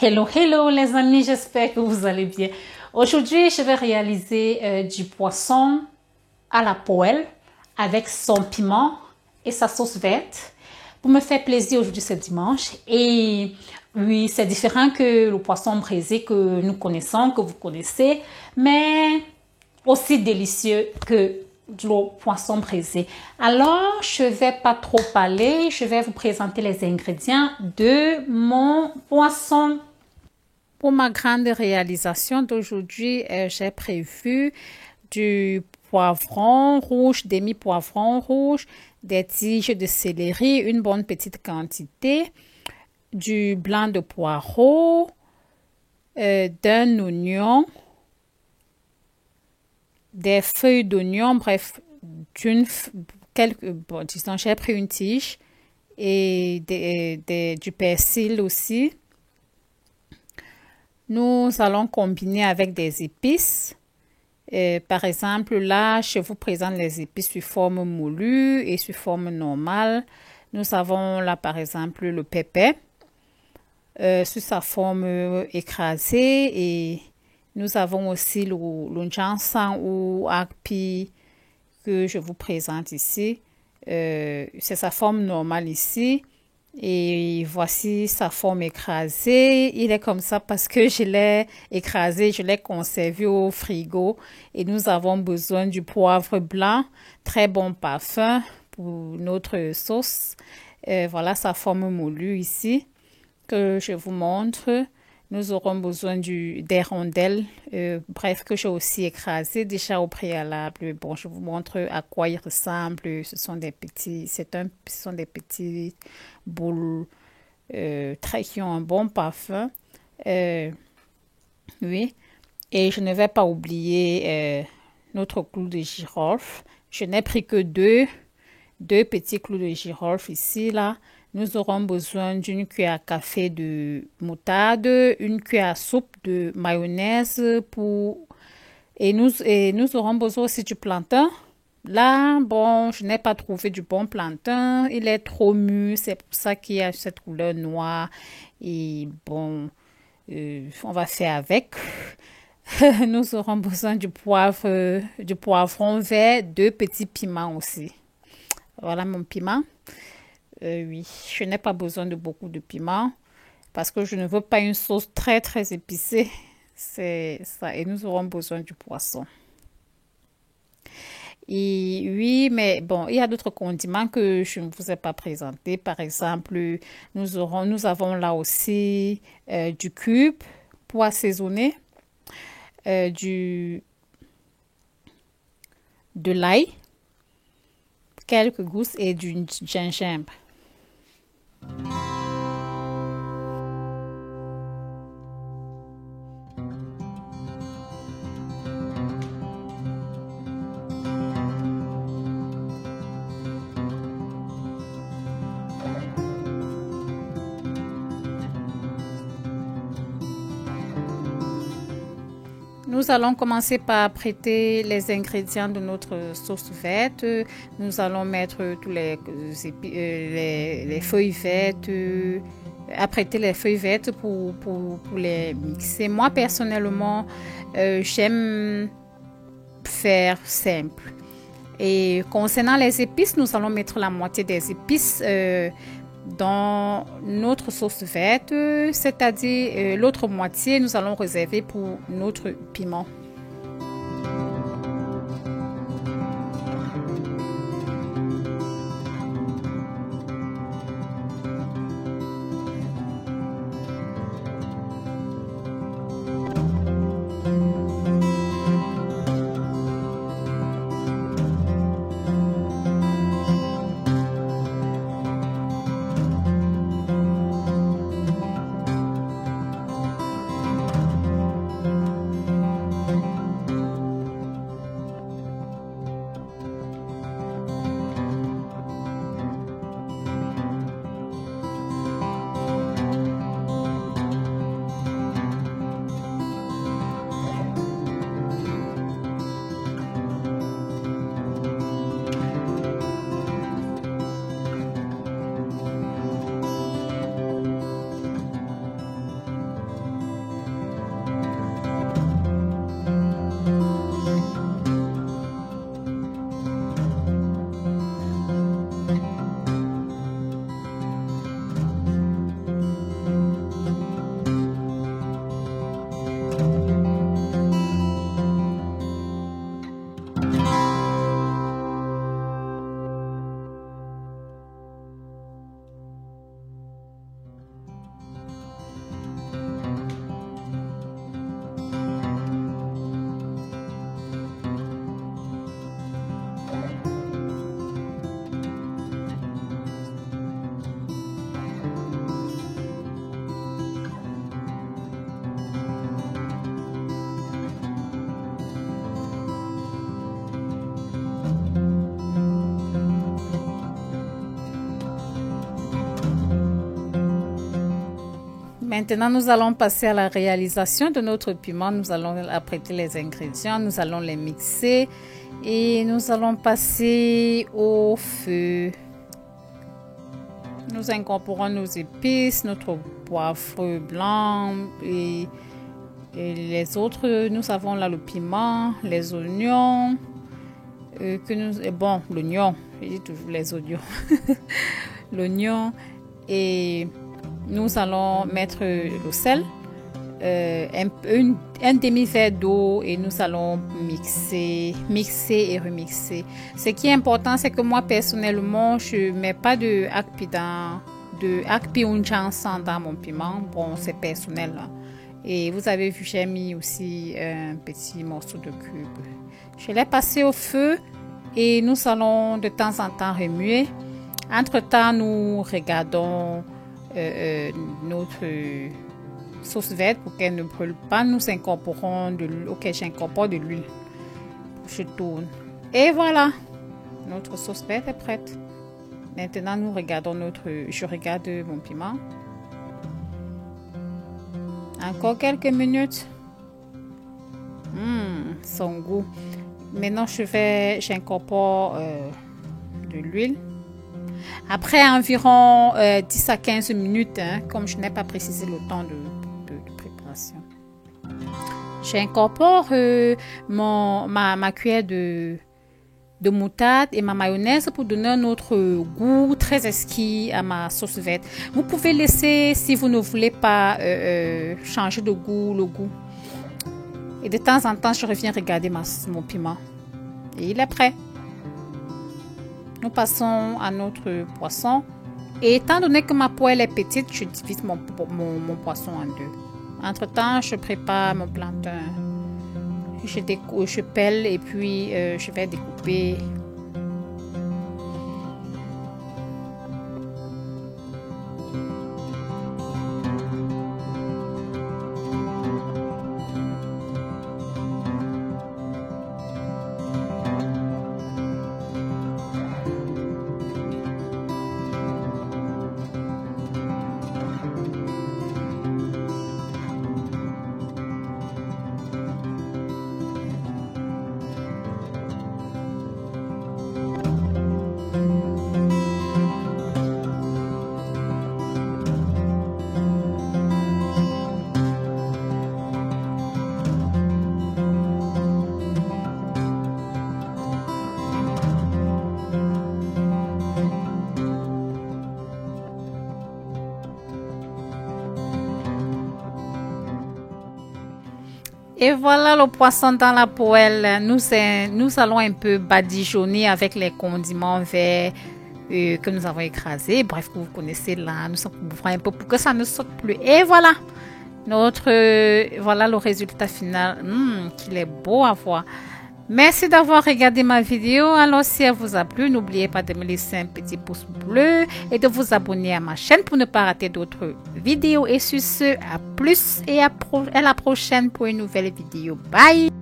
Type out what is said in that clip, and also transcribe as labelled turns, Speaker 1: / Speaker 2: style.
Speaker 1: Hello, hello les amis, j'espère que vous allez bien. Aujourd'hui, je vais réaliser du poisson à la poêle avec son piment et sa sauce verte pour me faire plaisir. Aujourd'hui, c'est dimanche et oui, c'est différent que le poisson braisé que nous connaissons, que vous connaissez, mais aussi délicieux que le poisson braisé. Alors, je ne vais pas trop parler, je vais vous présenter les ingrédients de mon poisson. Pour ma grande réalisation d'aujourd'hui, j'ai prévu du poivron rouge, demi-poivron rouge, des tiges de céleri, une bonne petite quantité, du blanc de poireau, d'un oignon, des feuilles d'oignon, bref, disons, j'ai pris une tige et du persil aussi. Nous allons combiner avec des épices. Par exemple, là, je vous présente les épices sous forme moulue et sous forme normale. Nous avons là, par exemple, le pépé sous sa forme écrasée et nous avons aussi le jansan ou akpi que je vous présente ici. C'est sa forme normale ici. Et voici sa forme écrasée. Il est comme ça parce que je l'ai écrasé, je l'ai conservé au frigo. Et nous avons besoin du poivre blanc, très bon parfum pour notre sauce. Voilà sa forme moulue ici que je vous montre. Nous aurons besoin des rondelles, bref, que j'ai aussi écrasé déjà au préalable. Bon, je vous montre à quoi il ressemble. Ce sont des petits boules qui ont un bon parfum. Oui, et je ne vais pas oublier notre clou de girofle. Je n'ai pris que deux petits clous de girofle ici, là. Nous aurons besoin d'une cuillère à café de moutarde, une cuillère à soupe de mayonnaise et nous aurons besoin aussi du plantain. Là, bon, je n'ai pas trouvé du bon plantain. Il est trop mûr, c'est pour ça qu'il y a cette couleur noire. Et bon, on va faire avec. Nous aurons besoin du poivron vert, 2 petits piments aussi. Voilà mon piment. Oui, je n'ai pas besoin de beaucoup de piment parce que je ne veux pas une sauce très très épicée. C'est ça. Et nous aurons besoin du poisson. Et oui, mais bon, il y a d'autres condiments que je ne vous ai pas présentés. Par exemple, nous avons là aussi du cube pour assaisonner, de l'ail, quelques gousses et du gingembre. Nous allons commencer par prêter les ingrédients de notre sauce verte. Nous allons mettre tous les feuilles vertes, apprêter les feuilles vertes pour les mixer. Moi, personnellement, j'aime faire simple. Et concernant les épices, nous allons mettre la moitié des épices dans notre sauce verte, c'est-à-dire l'autre moitié, nous allons réserver pour notre piment. Maintenant, nous allons passer à la réalisation de notre piment. Nous allons apprêter les ingrédients, nous allons les mixer et nous allons passer au feu. Nous incorporons nos épices, notre poivre blanc et les autres. Nous avons là le piment, les oignons, l'oignon, je dis toujours les oignons, l'oignon, et nous allons mettre le sel, un demi-verre d'eau et nous allons mixer et remixer. Ce qui est important, c'est que moi personnellement, je ne mets pas de akpi unjansan dans mon piment. Bon, c'est personnel, hein. Et vous avez vu, j'ai mis aussi un petit morceau de cube. Je l'ai passé au feu et nous allons de temps en temps remuer. Entre-temps, nous regardons notre sauce verte pour qu'elle ne brûle pas. Nous incorporons de l'huile. Ok, j'incorpore de l'huile. Je tourne. Et voilà, notre sauce verte est prête. Maintenant, nous regardons je regarde mon piment. Encore quelques minutes. Son goût. Maintenant, j'incorpore de l'huile. Après environ 10 à 15 minutes, hein, comme je n'ai pas précisé le temps de préparation, j'incorpore ma cuillère de moutarde et ma mayonnaise pour donner un autre goût très exquis à ma sauce verte. Vous pouvez laisser, si vous ne voulez pas changer de goût, le goût. Et de temps en temps, je reviens regarder mon piment. Et il est prêt. Nous passons à notre poisson. Et étant donné que ma poêle est petite, je divise mon poisson en deux. Entre-temps, je prépare mon plantain. Je pèle et puis je vais découper. Et voilà le poisson dans la poêle. Nous allons un peu badigeonner avec les condiments verts que nous avons écrasés. Bref, que vous connaissez là. Nous couvrons un peu pour que ça ne saute plus. Et voilà, voilà le résultat final. Qu'il est beau à voir. Merci d'avoir regardé ma vidéo. Alors, si elle vous a plu, n'oubliez pas de me laisser un petit pouce bleu et de vous abonner à ma chaîne pour ne pas rater d'autres vidéos. Et sur ce, à plus et à la prochaine pour une nouvelle vidéo. Bye!